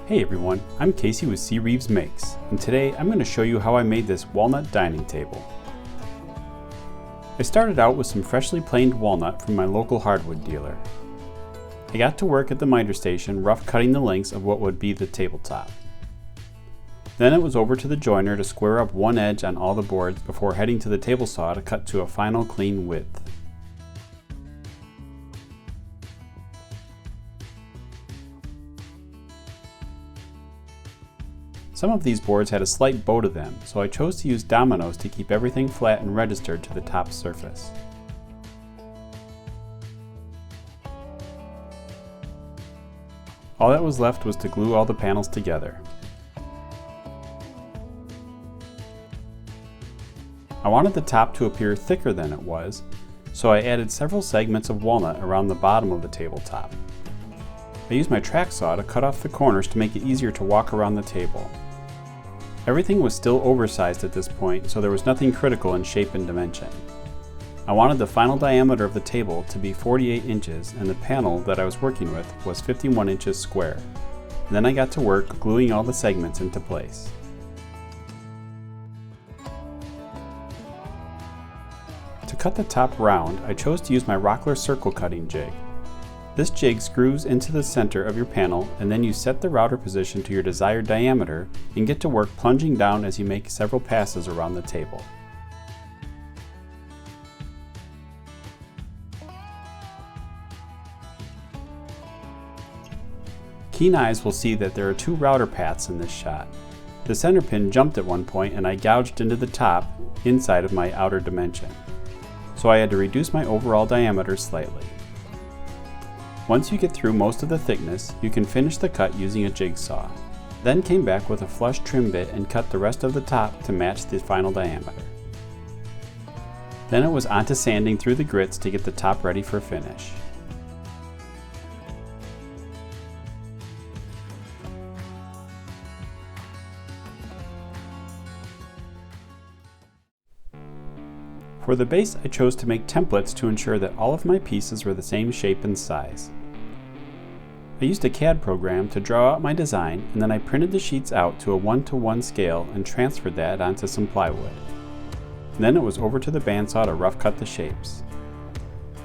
Hey everyone, I'm Casey with C. Reeves Makes, and today I'm going to show you how I made this walnut dining table. I started out with some freshly planed walnut from my local hardwood dealer. I got to work at the miter station rough cutting the lengths of what would be the tabletop. Then it was over to the joiner to square up one edge on all the boards before heading to the table saw to cut to a final clean width. Some of these boards had a slight bow to them, so I chose to use dominoes to keep everything flat and registered to the top surface. All that was left was to glue all the panels together. I wanted the top to appear thicker than it was, so I added several segments of walnut around the bottom of the tabletop. I used my track saw to cut off the corners to make it easier to walk around the table. Everything was still oversized at this point, so there was nothing critical in shape and dimension. I wanted the final diameter of the table to be 48 inches and the panel that I was working with was 51 inches square. And then I got to work gluing all the segments into place. To cut the top round, I chose to use my Rockler circle cutting jig. This jig screws into the center of your panel, and then you set the router position to your desired diameter and get to work plunging down as you make several passes around the table. Keen eyes will see that there are two router paths in this shot. The center pin jumped at one point and I gouged into the top inside of my outer dimension, so I had to reduce my overall diameter slightly. Once you get through most of the thickness, you can finish the cut using a jigsaw. Then came back with a flush trim bit and cut the rest of the top to match the final diameter. Then it was onto sanding through the grits to get the top ready for finish. For the base, I chose to make templates to ensure that all of my pieces were the same shape and size. I used a CAD program to draw out my design, and then I printed the sheets out to a 1:1 scale and transferred that onto some plywood. Then it was over to the bandsaw to rough cut the shapes.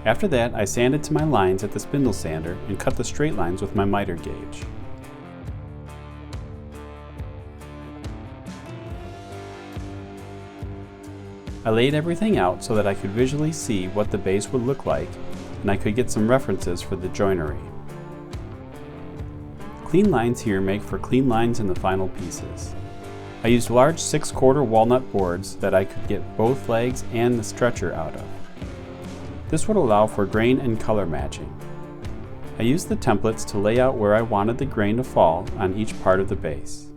After that, I sanded to my lines at the spindle sander and cut the straight lines with my miter gauge. I laid everything out so that I could visually see what the base would look like, and I could get some references for the joinery. Clean lines here make for clean lines in the final pieces. I used large 6/4 walnut boards that I could get both legs and the stretcher out of. This would allow for grain and color matching. I used the templates to lay out where I wanted the grain to fall on each part of the base.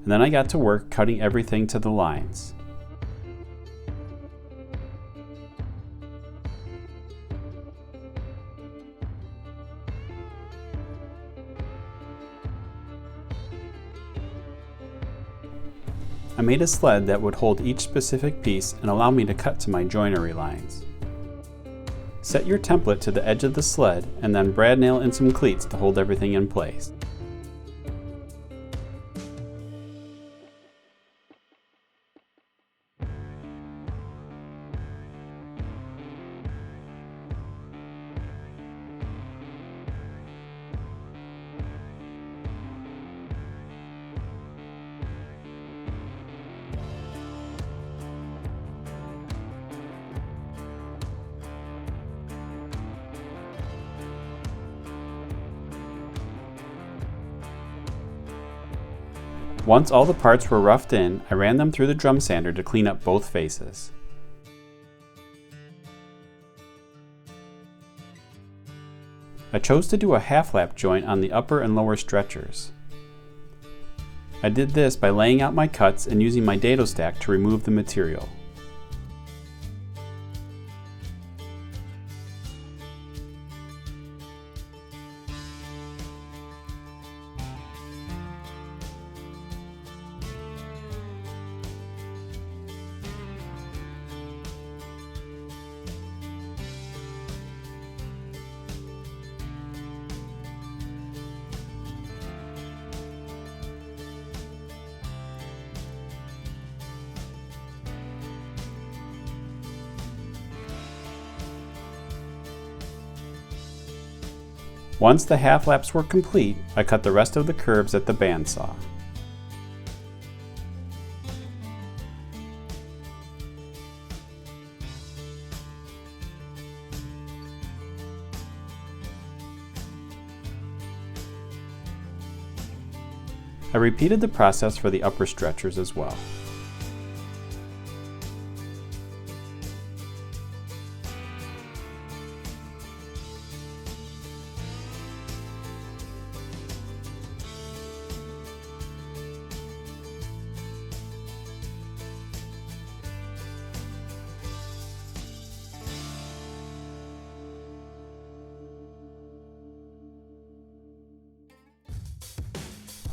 And then I got to work cutting everything to the lines. I made a sled that would hold each specific piece and allow me to cut to my joinery lines. Set your template to the edge of the sled and then brad nail in some cleats to hold everything in place. Once all the parts were roughed in, I ran them through the drum sander to clean up both faces. I chose to do a half-lap joint on the upper and lower stretchers. I did this by laying out my cuts and using my dado stack to remove the material. Once the half laps were complete, I cut the rest of the curves at the bandsaw. I repeated the process for the upper stretchers as well.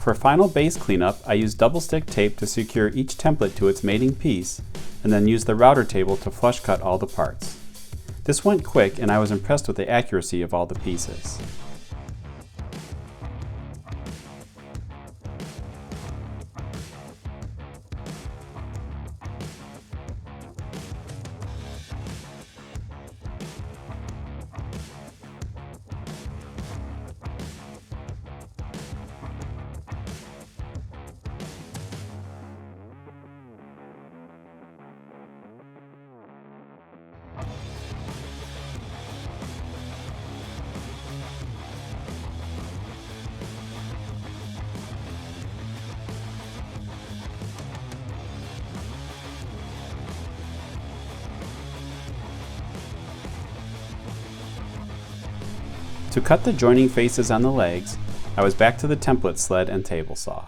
For final base cleanup, I used double stick tape to secure each template to its mating piece, and then used the router table to flush cut all the parts. This went quick, and I was impressed with the accuracy of all the pieces. To cut the joining faces on the legs, I was back to the template sled and table saw.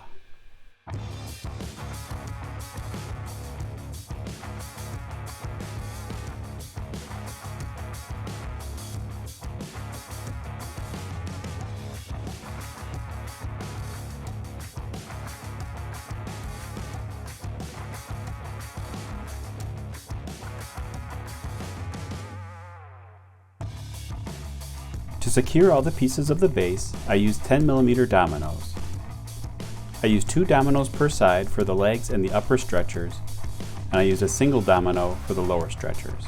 To secure all the pieces of the base, I used 10mm dominoes. I used 2 dominoes per side for the legs and the upper stretchers, and I used a single domino for the lower stretchers.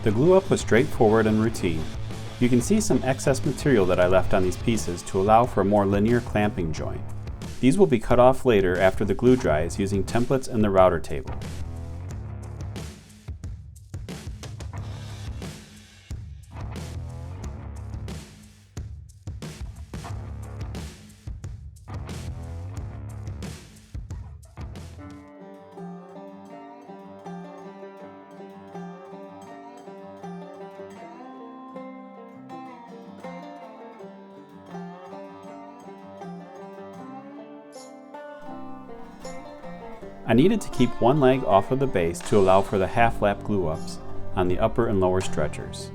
The glue up was straightforward and routine. You can see some excess material that I left on these pieces to allow for a more linear clamping joint. These will be cut off later after the glue dries using templates and the router table. I needed to keep one leg off of the base to allow for the half lap glue ups on the upper and lower stretchers.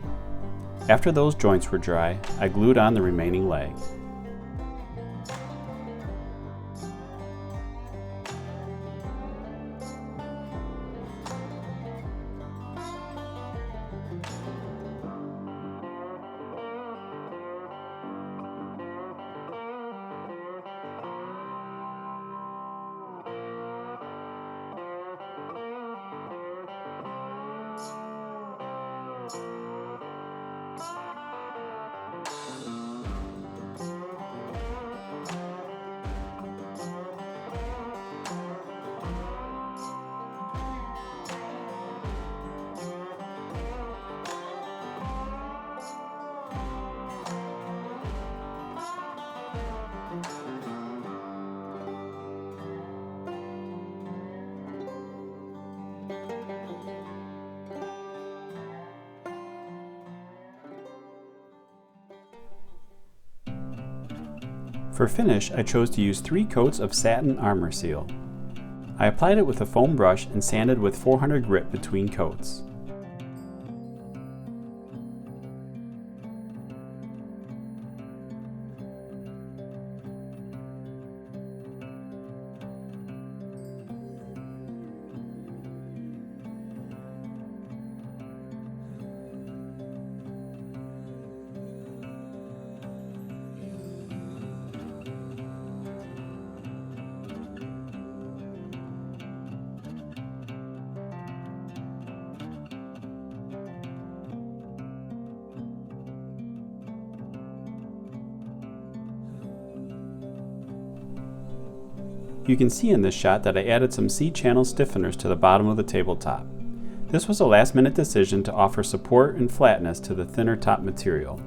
After those joints were dry, I glued on the remaining leg. For finish, I chose to use 3 coats of satin armor seal. I applied it with a foam brush and sanded with 400 grit between coats. You can see in this shot that I added some C-channel stiffeners to the bottom of the tabletop. This was a last-minute decision to offer support and flatness to the thinner top material.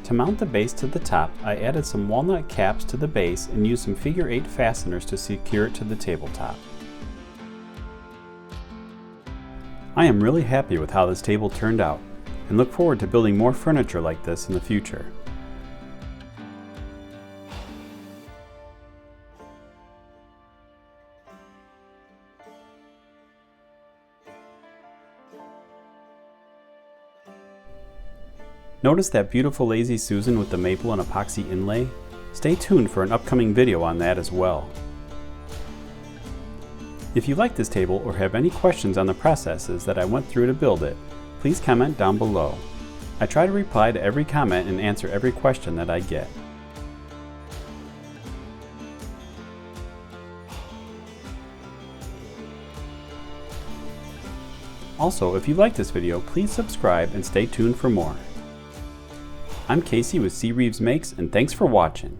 To mount the base to the top, I added some walnut caps to the base and used some figure 8 fasteners to secure it to the tabletop. I am really happy with how this table turned out and look forward to building more furniture like this in the future. Notice that beautiful Lazy Susan with the maple and epoxy inlay? Stay tuned for an upcoming video on that as well. If you like this table or have any questions on the processes that I went through to build it, please comment down below. I try to reply to every comment and answer every question that I get. Also, if you like this video, please subscribe and stay tuned for more. I'm Casey with C. Reeves Makes, and thanks for watching.